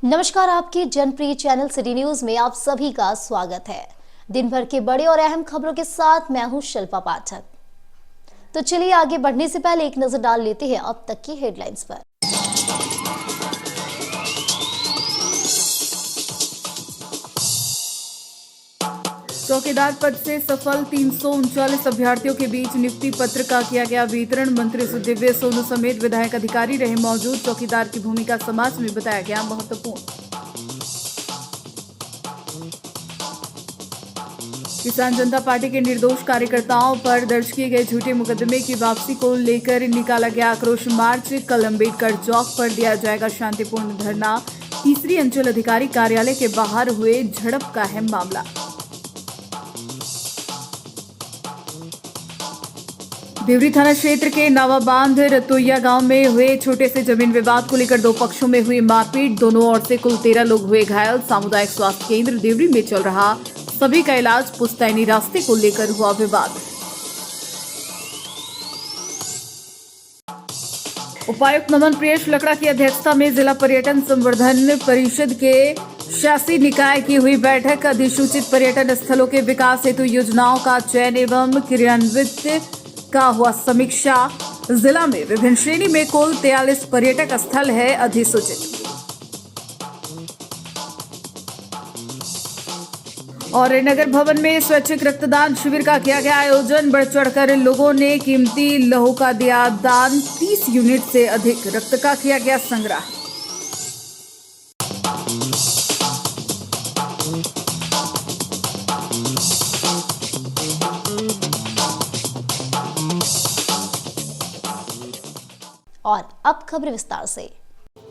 नमस्कार, आपके जनप्रिय channel city news में आप सभी का स्वागत है। दिन भर के बड़े और अहम खबरों के साथ मैं हूं शिल्पा पाठक। तो चलिए आगे बढ़ने से पहले एक नजर डाल लेते हैं अब तक की हेडलाइंस पर। चौकीदार पद से सफल 339 अभ्यर्थियों के बीच नियुक्ति पत्र का किया गया वितरण। मंत्री सुदिव्य सोनू समेत विधायक अधिकारी रहे मौजूद। चौकीदार की भूमिका समाज में बताया गया महत्वपूर्ण। किसान जनता पार्टी के निर्दोष कार्यकर्ताओं पर दर्ज किए गए झूठे मुकदमे की वापसी को लेकर निकाला गया आक्रोश मार्च। कल अम्बेडकर चौक पर दिया जाएगा शांतिपूर्ण धरना। तीसरी अंचल अधिकारी कार्यालय के बाहर हुए झड़प का है मामला। देवरी थाना क्षेत्र के नावाबांध रतोइया गांव में हुए छोटे से जमीन विवाद को लेकर दो पक्षों में हुई मारपीट। दोनों ओर से कुल 13 लोग हुए घायल। सामुदायिक स्वास्थ्य केंद्र देवरी में चल रहा सभी का इलाज। पुश्तैनी रास्ते को लेकर हुआ विवाद। उपायुक्त नमन प्रियेश लकड़ा की अध्यक्षता में जिला पर्यटन संवर्धन परिषद के शासी निकाय की हुई बैठक। अधिसूचित पर्यटन स्थलों के विकास हेतु योजनाओं का चयन एवं क्रियान्वित का हुआ समीक्षा। जिला में विभिन्न श्रेणी में कुल 43 पर्यटक स्थल है अधिसूचित। और नगर भवन में स्वैच्छिक रक्तदान शिविर का किया गया आयोजन। बढ़ चढ़कर लोगों ने कीमती लहू का दिया दान। 30 यूनिट से अधिक रक्त का किया गया संग्रह। और अब खबर विस्तार से।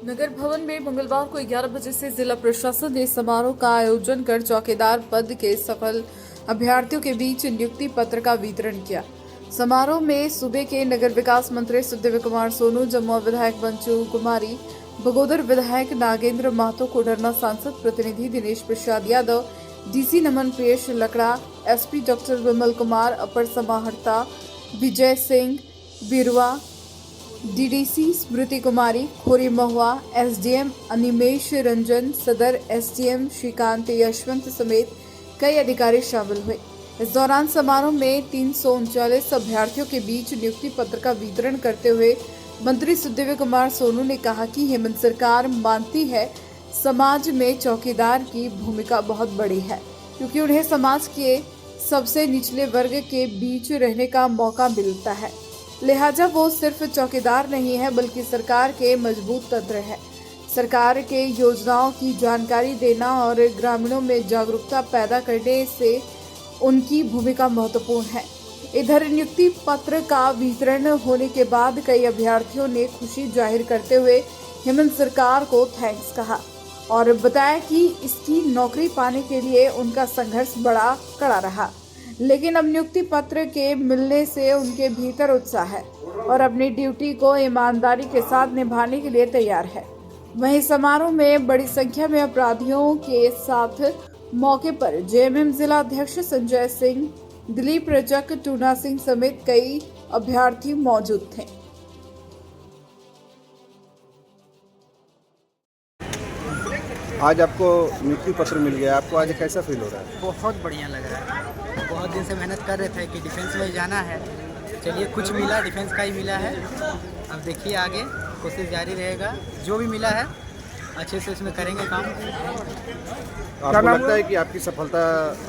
नगर भवन में मंगलवार को 11 बजे से जिला प्रशासन ने समारोह का आयोजन कर चौकीदार पद के सफल अभ्यर्थियों के बीच नियुक्ति पत्र का वितरण किया। समारोह में सूबे के नगर विकास मंत्री सुदिव्य कुमार सोनू, जमुआ विधायक बंचू कुमारी, बगोदर विधायक नागेंद्र महतो, कोडरना सांसद प्रतिनिधि Dinesh Prasad Yadav, DC Naman Priyesh Lakra, SP doctor Vimal Kumar, अपर समाहर्ता विजय सिंह बिरुआ, डीडीसी स्मृति कुमारी, खोरी महुआ, एसडीएम अनिमेश रंजन, सदर एसडीएम श्रीकांत यशवंत समेत कई अधिकारी शामिल हुए। इस दौरान समारोह में 339 अभ्यर्थियों के बीच नियुक्ति पत्र का वितरण करते हुए मंत्री सुदिव्य कुमार सोनू ने कहा कि हेमंत सरकार मानती है समाज में चौकीदार की भूमिका बहुत बड़ी है, क्योंकि उन्हें समाज के सबसे निचले वर्ग के बीच रहने का मौका मिलता है। लिहाजा वो सिर्फ चौकीदार नहीं है बल्कि सरकार के मजबूत तंत्र है। सरकार के योजनाओं की जानकारी देना और ग्रामीणों में जागरूकता पैदा करने से उनकी भूमिका महत्वपूर्ण है। इधर नियुक्ति पत्र का वितरण होने के बाद कई अभ्यर्थियों ने खुशी जाहिर करते हुए हेमंत सरकार को थैंक्स कहा और बताया कि इसकी नौकरी पाने के लिए उनका संघर्ष बड़ा कड़ा रहा, लेकिन अब नियुक्ति पत्र के मिलने से उनके भीतर उत्साह है और अपनी ड्यूटी को ईमानदारी के साथ निभाने के लिए तैयार है। वहीं समारोह में बड़ी संख्या में अपराधियों के साथ मौके पर जेएमएम जिला अध्यक्ष संजय सिंह, दिलीप रजक, टूना सिंह समेत कई अभ्यर्थी मौजूद थे। आज आपको नियुक्ति पत्र मिल गया, आपको आज कैसा फील हो रहा है? बहुत बढ़िया लग रहा है। बहुत दिन से मेहनत कर रहे थे कि डिफेंस में जाना है। चलिए कुछ मिला, डिफेंस का ही मिला है। अब देखिए आगे कोशिश जारी रहेगा। जो भी मिला है अच्छे से उसमें करेंगे काम। आपको लगता है कि आपकी सफलता,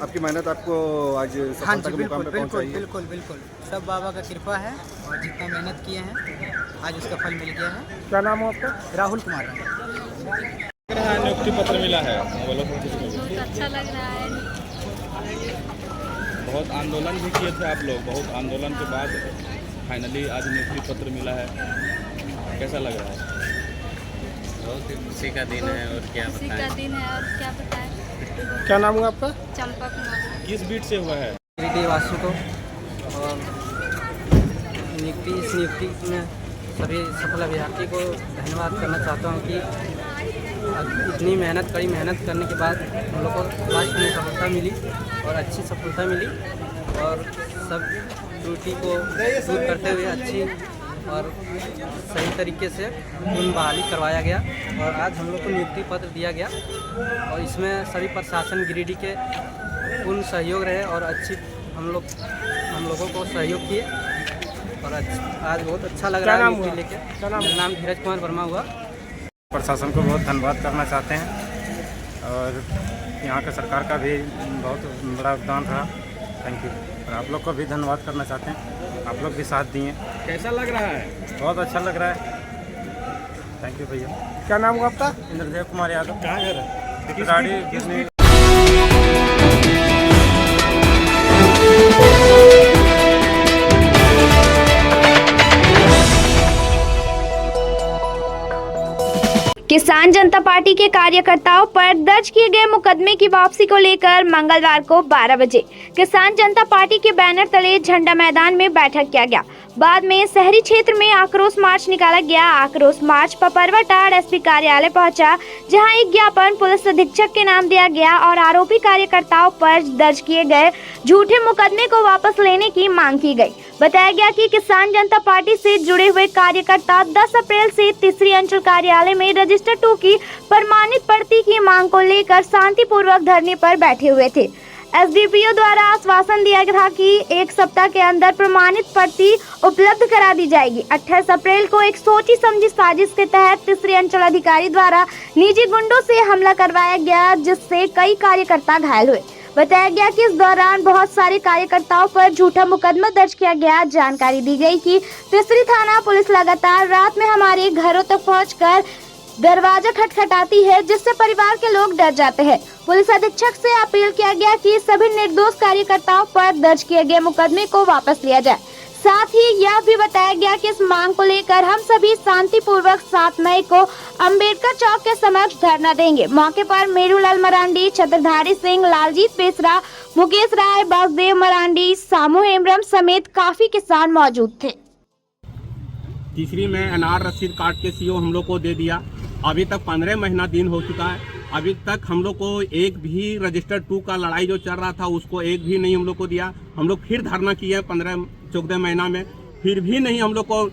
आपकी मेहनत आपको आज सफलता के मुकाम पे पहुंचाई है? बिल्कुल बिल्कुल। सब बाबा का कृपा है और जितना मेहनत किए हैं आज उसका फल मिल गया है। क्या नाम है आपका? राहुल कुमार। नियुक्ति पत्र मिला है, अच्छा लग रहा है। बहुत आंदोलन भी किए थे आप लोग, बहुत आंदोलन के बाद फाइनली आज नियुक्ति पत्र मिला है, कैसा लग रहा है? बहुत खुशी का दिन है और क्या खुशी का दिन है और क्या बताएं। क्या नाम है आपका? चंपा कुमार। किस बीट से हुआ है? वासु को और इस नियुक्ति में सभी सफल अभ्यर्थी को धन्यवाद करना चाहता हूँ कि इतनी कड़ी मेहनत करने के बाद हम लोग को लास्ट में सफलता मिली और अच्छी सफलता मिली और सब त्रुटि को दूर करते हुए अच्छी और सही तरीके से पूर्ण बहाली करवाया गया और आज हम लोग को नियुक्ति पत्र दिया गया और इसमें सभी प्रशासन गिरिडीह के पूर्ण सहयोग रहे और अच्छी हम लोगों को सहयोग किए और आज बहुत अच्छा लग रहा है नियुक्ति लेके। मेरा नाम धीरज कुमार वर्मा हुआ। प्रशासन को बहुत धन्यवाद करना चाहते हैं और यहाँ के सरकार का भी बहुत बड़ा योगदान रहा। Thank you. और आप लोग को भी धन्यवाद करना चाहते हैं, आप लोग भी साथ दिए। कैसा लग रहा है? बहुत अच्छा लग रहा है। थैंक यू भैया। क्या नाम हुआ आपका? इंद्रदेव कुमार यादव। कहाँ घर है? गाड़ी किसान जनता पार्टी के कार्यकर्ताओं पर दर्ज किए गए मुकदमे की वापसी को लेकर मंगलवार को 12 बजे किसान जनता पार्टी के बैनर तले झंडा मैदान में बैठक किया गया। बाद में शहरी क्षेत्र में आक्रोश मार्च निकाला गया। आक्रोश मार्च पपरवाटाड़ एसपी कार्यालय पहुंचा, जहां एक ज्ञापन पुलिस अधीक्षक के नाम दिया गया और आरोपी कार्यकर्ताओं पर दर्ज किए गए झूठे मुकदमे को वापस लेने की मांग की गई। बताया गया कि किसान जनता पार्टी से जुड़े हुए कार्यकर्ता 10 अप्रैल से तीसरी अंचल कार्यालय में रजिस्टर 2 की प्रमाणित प्रति की मांग को लेकर शांतिपूर्वक धरने पर बैठे हुए थे। एसडीपीओ द्वारा आश्वासन दिया गया था कि एक सप्ताह के अंदर प्रमाणित प्रति उपलब्ध करा दी जाएगी। 28 अप्रैल को एक सोची समझी साजिश के तहत तीसरी अंचल अधिकारी द्वारा निजी गुंडों से हमला करवाया गया, जिससे कई कार्यकर्ता घायल हुए। बताया गया कि इस दौरान बहुत सारे कार्यकर्ताओं पर झूठा मुकदमा दर्ज किया गया। जानकारी दी गई कि तीसरी थाना पुलिस लगातार रात में हमारे घरों तक पहुंचकर दरवाजा खटखटाती है, जिससे परिवार के लोग डर जाते हैं। पुलिस अधीक्षक से अपील किया गया कि सभी निर्दोष कार्यकर्ताओं पर दर्ज किए गए मुकदमे को वापस लिया जाए। साथ ही यह भी बताया गया कि इस मांग को लेकर हम सभी शांतिपूर्वक 7 मई को अंबेडकर चौक के समक्ष धरना देंगे। मौके पर मेरूलाल मरांडी, छत्रधारी सिंह, लालजीत पेसरा, मुकेश राय, बासुदेव मरांडी, सामू हेम्ब्रम समेत काफी किसान मौजूद थे। तीसरी में अनार रसीद काट के सीओ हम लोग को दे दिया। अभी तक 15 महीना दिन हो चुका है, अभी तक हम लोग को एक भी रजिस्टर 2 का लड़ाई जो चल रहा था उसको एक भी नहीं हम लोग को दिया। हम लोग फिर धरना किए 15-14 महीना में, फिर भी नहीं। हम लोग को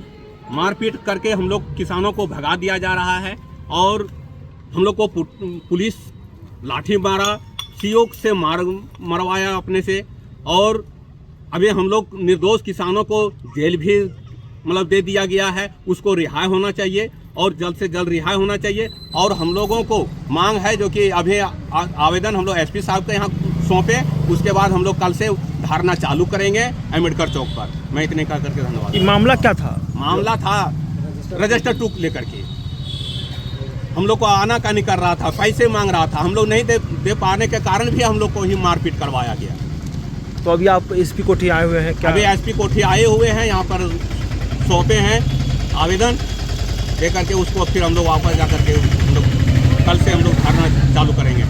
मारपीट करके हम लोग किसानों को भगा दिया जा रहा है और हम लोग को पुलिस लाठी मारा, सीओ से मरवाया अपने से। और अभी हम लोग निर्दोष किसानों को जेल भी मतलब दे दिया गया है। उसको रिहाई होना चाहिए और जल्द से जल्द रिहाई होना चाहिए। और हम लोगों को मांग है जो कि अभी आवेदन हम लोग एसपी साहब के यहाँ सौंपे, उसके बाद हम लोग कल से धरना चालू करेंगे अम्बेडकर चौक पर। मैं इतने कर करके धन्यवाद। मामला क्या था? मामला था रजिस्टर 2 लेकर के हम लोग को आना का नहीं कर रहा था, पैसे मांग रहा था। हम लोग नहीं दे पाने के कारण भी हम लोग को ही मारपीट करवाया गया। तो अभी आप एसपी कोठी आए हुए हैं क्या? अभी एसपी कोठी आए हुए हैं, यहाँ पर सौंपे हैं आवेदन दे करके, उसको फिर हम लोग वापस जा करके हम लोग कल से हम लोग धरना चालू करेंगे।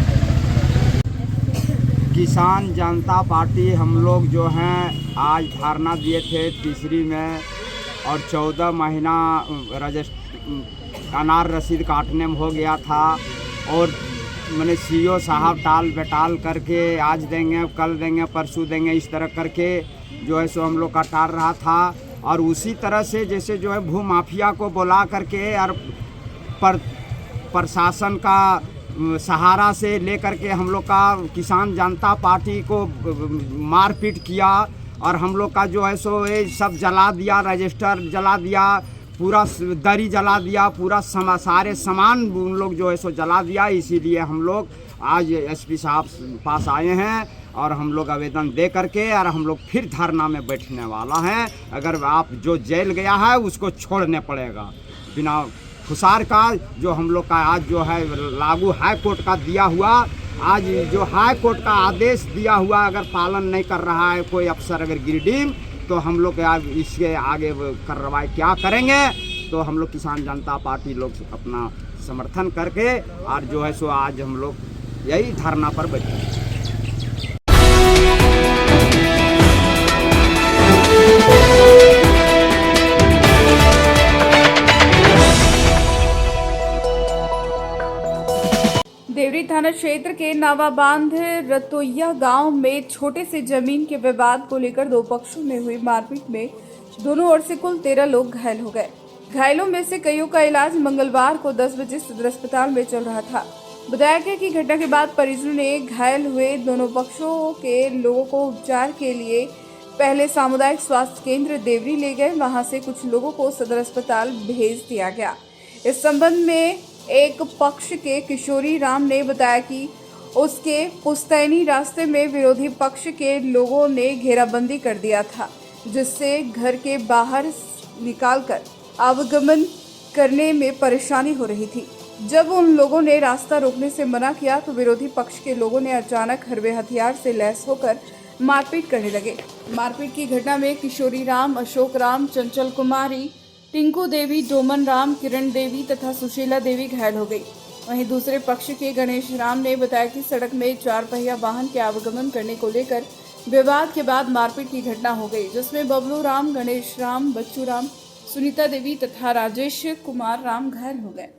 किसान जनता पार्टी हम लोग जो हैं आज धरना दिए थे तीसरी में और 14 महीना अनार रसीद काटने में हो गया था और मैंने सीओ साहब टाल बेटाल करके आज देंगे, कल देंगे, परसों देंगे, इस तरह करके जो है सो हम लोग का टाल रहा था। और उसी तरह से जैसे जो है भू माफिया को बुला करके और प्रशासन का सहारा से लेकर के हम लोग का किसान जनता पार्टी को मारपीट किया और हम लोग का जो है सो ये सब जला दिया, रजिस्टर जला दिया, पूरा दरी जला दिया, पूरा सारे सामान उन लोग जो है सो जला दिया। इसीलिए हम लोग आज एसपी साहब पास आए हैं और हम लोग आवेदन दे करके और हम लोग फिर धरना में बैठने वाला है। अगर आप जो जेल गया है उसको छोड़ने पड़ेगा बिना खुसार का। जो हम लोग का आज जो है लागू हाई कोर्ट का दिया हुआ, आज जो हाई कोर्ट का आदेश दिया हुआ अगर पालन नहीं कर रहा है कोई अफसर अगर गिरिडीह, तो हम लोग आज इसके आगे कार्रवाई क्या करेंगे। तो हम लोग किसान जनता पार्टी लोग अपना समर्थन करके और जो है सो आज हम लोग यही धरना पर बैठे। देवरी थाना क्षेत्र के नावाबांध रतोइया गांव में छोटे से जमीन के विवाद को लेकर 2 पक्षों में हुई मारपीट में दोनों ओर से कुल 13 लोग घायल हो गए। घायलों में से कईयों का इलाज मंगलवार को 10 बजे सदर अस्पताल में चल रहा था। बताया गया कि घटना के बाद परिजनों ने घायल हुए दोनों पक्षों के लोगों को उपचार के लिए पहले सामुदायिक स्वास्थ्य केंद्र देवरी ले गए, वहां से कुछ लोगों को सदर अस्पताल भेज दिया गया। इस संबंध में एक पक्ष के किशोरी राम ने बताया कि उसके पुस्तैनी रास्ते में विरोधी पक्ष के लोगों ने घेराबंदी कर दिया था, जिससे घर के बाहर निकालकर आवागमन करने में परेशानी हो रही थी। जब उन लोगों ने रास्ता रोकने से मना किया तो विरोधी पक्ष के लोगों ने अचानक हरवे हथियार से लैस होकर मारपीट करने लगे। मारपीट की घटना में किशोरी राम, अशोक राम, चंचल कुमारी, टिंकू देवी, डोमन राम, किरण देवी तथा सुशीला देवी घायल हो गई। वहीं दूसरे पक्ष के गणेश राम ने बताया कि सड़क में 4 पहिया वाहन के आवागमन करने को लेकर विवाद के बाद मारपीट की घटना हो गई, जिसमें बबलू राम, गणेश राम, बच्चू राम, सुनीता देवी तथा राजेश कुमार राम घायल हो गए।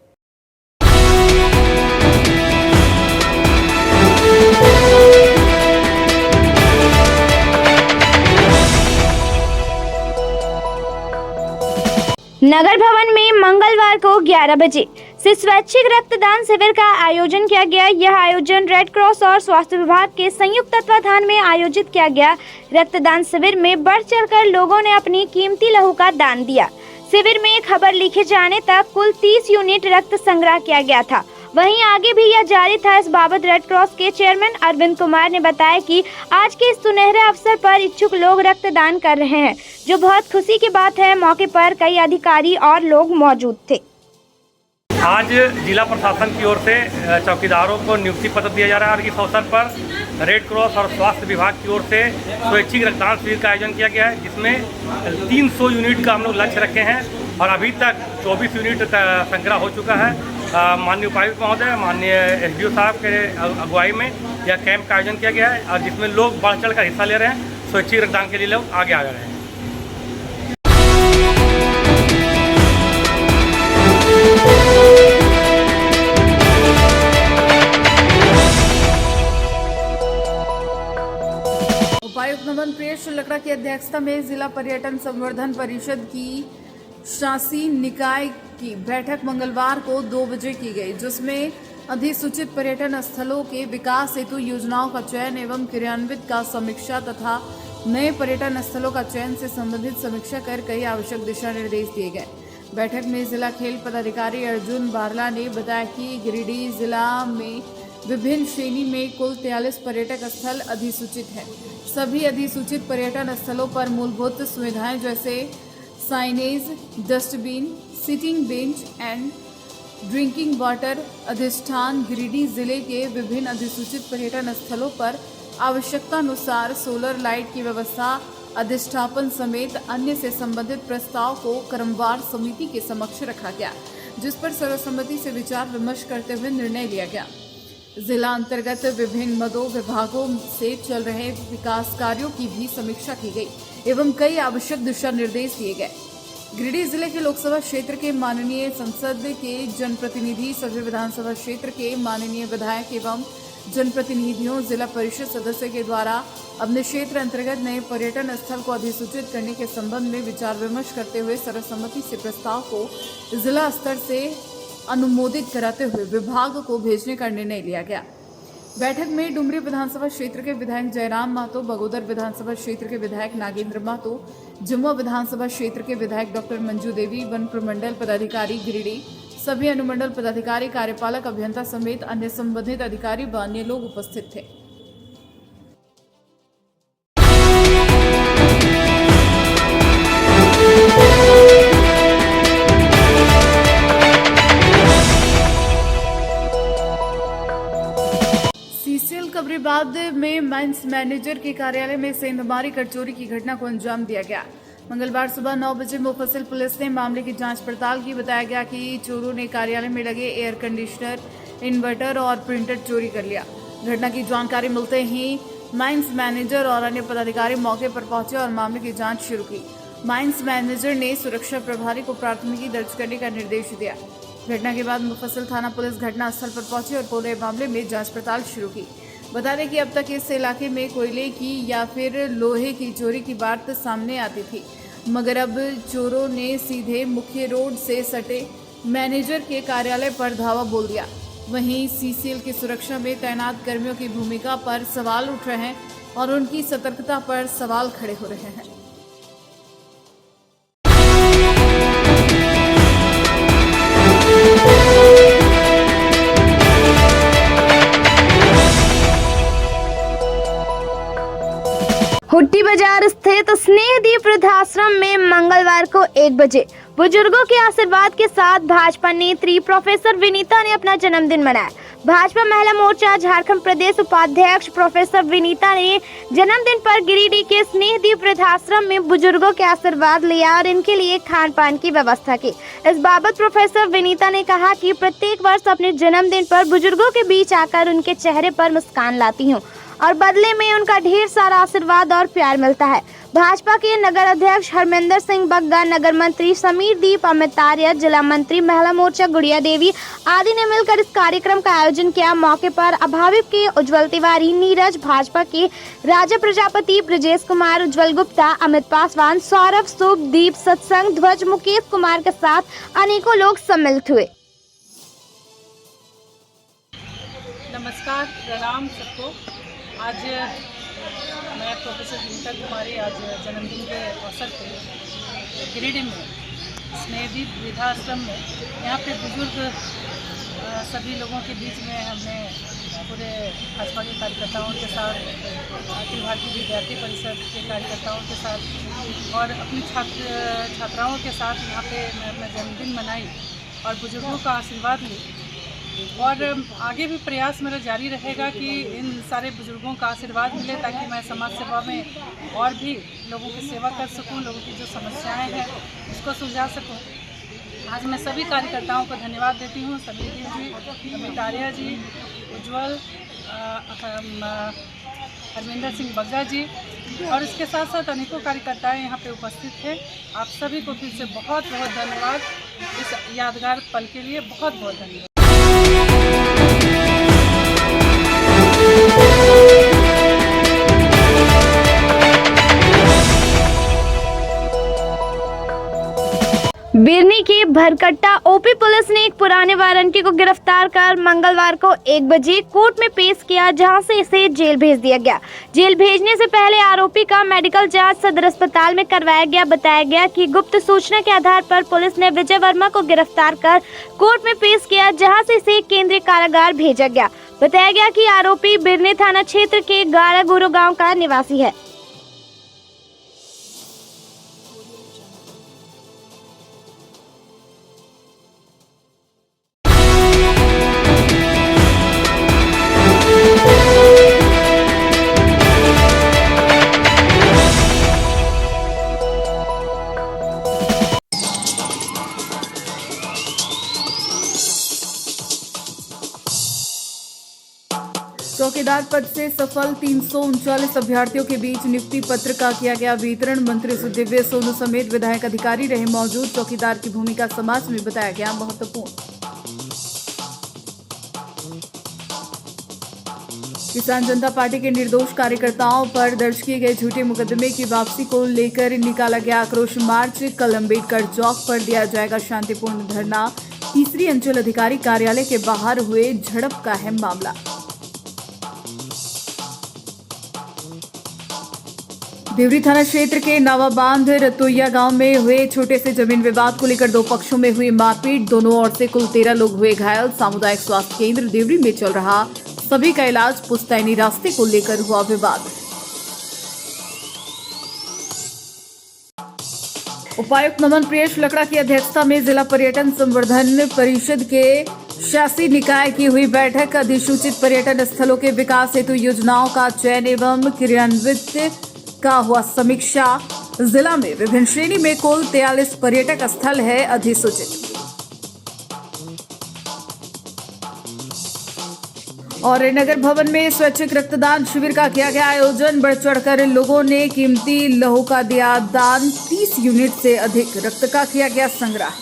नगर भवन में मंगलवार को 11 बजे से स्वैच्छिक रक्तदान शिविर का आयोजन किया गया। यह आयोजन रेड क्रॉस और स्वास्थ्य विभाग के संयुक्त तत्वाधान में आयोजित किया गया। रक्तदान शिविर में बढ़ चढ़कर लोगों ने अपनी कीमती लहू का दान दिया। शिविर में खबर लिखे जाने तक कुल 30 यूनिट रक्त संग्रह किया गया था। वहीं आगे भी यह जारी था। इस बाबत रेड क्रॉस के चेयरमैन अरविंद कुमार ने बताया कि आज के इस सुनहरे अवसर पर इच्छुक लोग रक्तदान कर रहे हैं, जो बहुत खुशी की बात है। मौके पर कई अधिकारी और लोग मौजूद थे। आज जिला प्रशासन की ओर से चौकीदारों को नियुक्ति पत्र दिया जा रहा है और इस अवसर पर रेड क्रॉस और स्वास्थ्य विभाग की ओर से स्वैच्छिक रक्तदान शिविर का आयोजन किया गया है, जिसमें 300 यूनिट का हम लोग लक्ष्य रखे हैं और अभी तक 24 यूनिट संग्रह हो चुका है। माननीय उपायुक्त महोदय, माननीय एसडीओ साहब के अगुवाई में यह कैंप का आयोजन किया गया है और जिसमें लोग बढ़ चढ़ कर हिस्सा ले रहे हैं। स्वैच्छिक रक्तदान के लिए लोग आगे आ रहे हैं। उपायुक्त नमन प्रियेश लकड़ा की अध्यक्षता में जिला पर्यटन संवर्धन परिषद की शासी निकाय की बैठक मंगलवार को 2 बजे की गई, जिसमें अधिसूचित पर्यटन स्थलों के विकास हेतु योजनाओं का चयन एवं क्रियान्वित का समीक्षा तथा नए पर्यटन स्थलों का चयन से संबंधित समीक्षा कर कई आवश्यक दिशा निर्देश दिए गए। बैठक में जिला खेल पदाधिकारी अर्जुन बारला ने बताया कि गिरिडीह जिला में विभिन्न श्रेणी में कुल 43 पर्यटक स्थल अधिसूचित है। सभी अधिसूचित पर्यटन स्थलों पर मूलभूत सुविधाएं जैसे signage, dustbin, sitting bench and drinking water अधिष्ठान गिरिडीह जिले के विभिन्न अधिसूचित पर्यटन स्थलों पर आवश्यकतानुसार सोलर लाइट की व्यवस्था अधिष्ठापन समेत अन्य से संबंधित प्रस्ताव को क्रमवार समिति के समक्ष रखा गया, जिस पर सर्वसम्मति से विचार विमर्श करते हुए निर्णय लिया गया। जिला अंतर्गत विभिन्न मदों विभागों से चल रहे विकास कार्यों की भी समीक्षा की गई एवं कई आवश्यक दिशा निर्देश दिए गए। गिरिडीह जिले के लोकसभा क्षेत्र के माननीय संसद के जनप्रतिनिधि, सभी विधानसभा क्षेत्र के माननीय विधायक एवं जनप्रतिनिधियों, जिला परिषद सदस्य के द्वारा अपने क्षेत्र अंतर्गत नए पर्यटन स्थल को अधिसूचित करने के संबंध में विचार विमर्श करते हुए सर्वसम्मति से प्रस्ताव को जिला स्तर से अनुमोदित कराते हुए विभाग को भेजने का निर्णय लिया गया। बैठक में डुमरी विधानसभा क्षेत्र के विधायक जयराम महतो, बगोदर विधानसभा क्षेत्र के विधायक नागेंद्र महतो, जमुआ विधानसभा क्षेत्र के विधायक डॉक्टर मंजू देवी, वन प्रमंडल पदाधिकारी गिरिडीह, सभी अनुमंडल पदाधिकारी, कार्यपालक अभियंता समेत अन्य संबंधित अधिकारी व अन्य लोग उपस्थित थे। कबरीबाद में माइंस मैनेजर के कार्यालय में सेंधमारी कर चोरी की घटना को अंजाम दिया गया। मंगलवार सुबह 9 बजे मुफस्सिल पुलिस ने मामले की जांच पड़ताल की। बताया गया कि चोरों ने कार्यालय में लगे एयर कंडीशनर, इन्वर्टर और प्रिंटर चोरी कर लिया। घटना की जानकारी मिलते ही माइंस मैनेजर और अन्य पदाधिकारी मौके पर पहुंचे और मामले की जाँच शुरू की। माइंस मैनेजर ने सुरक्षा प्रभारी को प्राथमिकी दर्ज करने का निर्देश दिया। घटना के बाद मुफस्सिल थाना पुलिस घटनास्थल पर पहुंची और पूरे मामले में जांच पड़ताल शुरू की। बता दें कि अब तक इस इलाके में कोयले की या फिर लोहे की चोरी की बात सामने आती थी। मगर अब चोरों ने सीधे मुख्य रोड से सटे मैनेजर के कार्यालय पर धावा बोल दिया। वहीं सीसीएल की सुरक्षा में तैनात कर्मियों की भूमिका पर सवाल उठ रहे हैं और उनकी सतर्कता पर सवाल खड़े हो रहे हैं। हुट्टी बाजार स्थित स्नेहदीप वृद्धाश्रम में मंगलवार को 1 बजे बुजुर्गों के आशीर्वाद के साथ भाजपा नेत्री प्रोफेसर विनीता ने अपना जन्मदिन मनाया। भाजपा महिला मोर्चा झारखंड प्रदेश उपाध्यक्ष प्रोफेसर विनीता ने जन्मदिन पर गिरिडीह के स्नेहदीप वृद्धाश्रम में बुजुर्गों के आशीर्वाद लिया और इनके लिए खान पान की व्यवस्था की। इस बाबत प्रोफेसर विनीता ने कहा कि प्रत्येक वर्ष अपने जन्मदिन पर बुजुर्गों के बीच आकर उनके चेहरे पर मुस्कान लाती हूँ और बदले में उनका ढेर सारा आशीर्वाद और प्यार मिलता है। भाजपा के नगर अध्यक्ष हरमिंदर सिंह बग्गा, नगर मंत्री समीर दीप, अमित आर्य, जिला मंत्री महिला मोर्चा गुड़िया देवी आदि ने मिलकर इस कार्यक्रम का आयोजन किया। मौके पर अभाविप के उज्जवल तिवारी, नीरज, भाजपा के राजा प्रजापति, ब्रजेश कुमार, उज्जवल गुप्ता, अमित पासवान, सौरभ, शुभ, दीप, सत्संग, ध्वज, मुकेश कुमार के साथ अनेकों लोग सम्मिलित हुए। नमस्कार, प्रणाम सबको। आज मैं प्रोफेसर विनीता कुमारी आज जन्मदिन के अवसर पर गिरिडीह में स्नेहदीप वृद्धाश्रम में यहाँ पे बुजुर्ग सभी लोगों के बीच में हमने पूरे भाजपा के कार्यकर्ताओं के साथ, अखिल भारतीय विद्यार्थी परिषद के कार्यकर्ताओं के साथ और अपनी छात्राओं के साथ यहाँ पे मैं अपना जन्मदिन मनाई और बुजुर्गों का आशीर्वाद ली। और आगे भी प्रयास मेरा जारी रहेगा कि इन सारे बुजुर्गों का आशीर्वाद मिले ताकि मैं समाज सेवा में और भी लोगों की सेवा कर सकूं, लोगों की जो समस्याएं हैं उसको सुलझा सकूं। आज मैं सभी कार्यकर्ताओं को धन्यवाद देती हूं, समीर जी, अमित आर्य जी, उज्जवल, हरमिंदर सिंह बग्गा जी और इसके साथ साथ अनेकों कार्यकर्ताएं यहाँ पे उपस्थित थे। आप सभी को फिर से बहुत बहुत धन्यवाद। इस यादगार पल के लिए बहुत बहुत धन्यवाद। बिरनी की भरकट्टा ओपी पुलिस ने एक पुराने वारंटी को गिरफ्तार कर मंगलवार को 1 बजे कोर्ट में पेश किया, जहां से इसे जेल भेज दिया गया। जेल भेजने से पहले आरोपी का मेडिकल जांच सदर अस्पताल में करवाया गया। बताया गया कि गुप्त सूचना के आधार पर पुलिस ने विजय वर्मा को गिरफ्तार कर कोर्ट में पेश किया, जहाँ से इसे केंद्रीय कारागार भेजा गया। बताया गया कि आरोपी बिरनी थाना क्षेत्र के गाड़ागुरु गाँव का निवासी है। चौकीदार पद से सफल 339 अभ्यर्थियों के बीच नियुक्ति पत्र का किया गया वितरण। मंत्री सुदिव्य सोनू समेत विधायक अधिकारी रहे मौजूद। चौकीदार की भूमिका समाज में बताया गया महत्वपूर्ण। किसान जनता पार्टी के निर्दोष कार्यकर्ताओं पर दर्ज किए गए झूठे मुकदमे की वापसी को लेकर निकाला गया आक्रोश मार्च। कल अम्बेडकर चौक पर दिया जाएगा शांतिपूर्ण धरना। तीसरी अंचल अधिकारी कार्यालय के बाहर हुए झड़प का है मामला। देवरी थाना क्षेत्र के नावाबांध रतोइया गांव में हुए छोटे से जमीन विवाद को लेकर 2 पक्षों में हुई मारपीट। दोनों ओर से कुल 13 लोग हुए घायल। सामुदायिक स्वास्थ्य केंद्र देवरी में चल रहा सभी का इलाज। पुश्तैनी रास्ते को लेकर हुआ विवाद। उपायुक्त नमन प्रियेश लकड़ा की अध्यक्षता में जिला पर्यटन संवर्धन परिषद के शासी निकाय की हुई बैठक। अधिसूचित पर्यटन स्थलों के विकास हेतु योजनाओं का चयन एवं क्रियान्वित का हुआ समीक्षा। जिला में विभिन्न श्रेणी में कुल 43 पर्यटक स्थल है अधिसूचित। और नगर भवन में स्वैच्छिक रक्तदान शिविर का किया गया आयोजन। बढ़ चढ़कर लोगों ने कीमती लहू का दिया दान। 30 यूनिट से अधिक रक्त का किया गया संग्रह।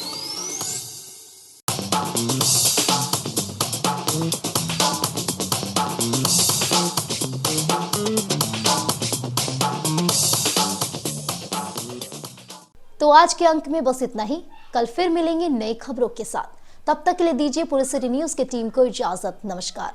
तो आज के अंक में बस इतना ही। कल फिर मिलेंगे नई खबरों के साथ। तब तक के लिए दीजिए पूरे सिटी न्यूज की टीम को इजाजत। नमस्कार।